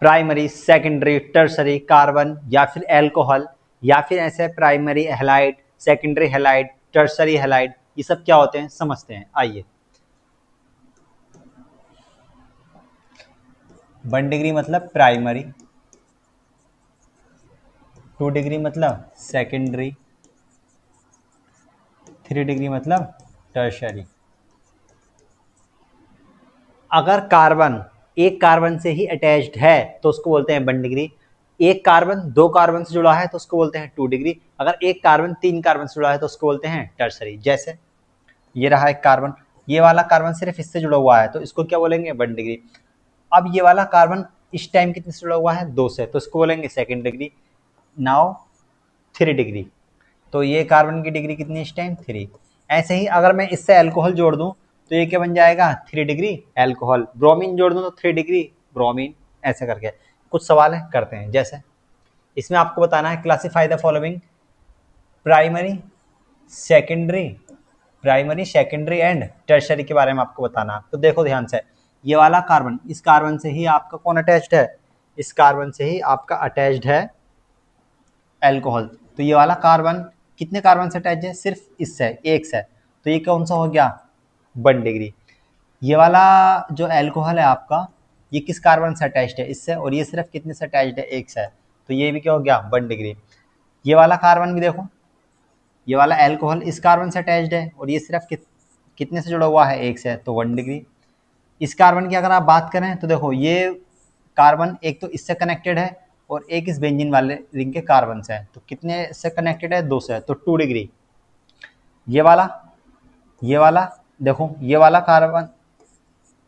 Primary, secondary, tertiary, carbon या फिर alcohol या फिर ऐसे primary halide, secondary halide, tertiary halide, ये सब क्या होते हैं समझते हैं। आइए, 1 डिग्री मतलब प्राइमरी, 2 डिग्री मतलब सेकेंडरी, 3 डिग्री मतलब टर्सरी। अगर कार्बन एक कार्बन से ही अटैच्ड है तो उसको बोलते हैं 1 डिग्री। एक कार्बन 2 कार्बन से जुड़ा है तो उसको बोलते हैं 2 डिग्री। अगर एक कार्बन 3 कार्बन से जुड़ा है तो उसको बोलते हैं टर्सरी। जैसे ये रहा एक कार्बन, ये वाला कार्बन सिर्फ इससे जुड़ा हुआ है तो इसको क्या बोलेंगे 1 डिग्री। अब ये वाला कार्बन इस टाइम कितने से जुड़ा हुआ है 2 से, तो इसको बोलेंगे 2 डिग्री। नाउ 3 डिग्री, तो ये कार्बन की डिग्री कितनी इस टाइम 3। ऐसे ही अगर मैं इससे अल्कोहल जोड़ दूं तो ये क्या बन जाएगा 3 डिग्री अल्कोहल। ब्रोमीन जोड़ दूं तो 3 डिग्री ब्रोमीन। ऐसे करके कुछ सवाल है करते हैं। जैसे इसमें आपको बताना है classify the following primary, secondary, primary, secondary and tertiary के बारे में आपको बताना है। तो देखो ध्यान से, ये वाला कार्बन, इस कार्बन से ही आपका कौन अटैच्ड है, इस कार्बन से ही आपका अटैच्ड है अल्कोहल। तो ये वाला कार्बन कितने कार्बन से अटैच है, सिर्फ इससे एक से, तो ये कौन सा हो गया 1 डिग्री। ये वाला जो अल्कोहल है आपका, ये किस कार्बन से अटैच्ड है, इससे, और ये सिर्फ कितने से अटैच्ड है, एक से, तो ये भी क्या हो गया 1 डिग्री। ये वाला कार्बन भी देखो, ये वाला अल्कोहल इस कार्बन से अटैच्ड है और ये सिर्फ कितने से जुड़ा हुआ है, एक से, तो 1 डिग्री। इस कार्बन की अगर आप बात करें तो देखो ये कार्बन एक तो इससे कनेक्टेड है और एक इस बेंजीन वाले रिंग के कार्बन से है, तो कितने से कनेक्टेड है, 2 से, तो 2 डिग्री। ये वाला देखो, ये वाला कार्बन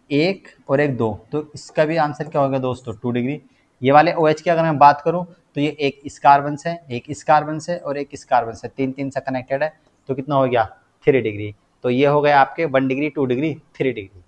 एक और एक 2, तो इसका भी आंसर क्या होगा दोस्तों 2 डिग्री। ये वाले OH की अगर मैं बात करूं तो ये एक इस कार्बन से, एक इस कार्बन से और एक इस कार्बन से, 3 से कनेक्टेड है, तो कितना हो गया 3 डिग्री। तो ये हो गया आपके 1 डिग्री, 2 डिग्री, 3 डिग्री।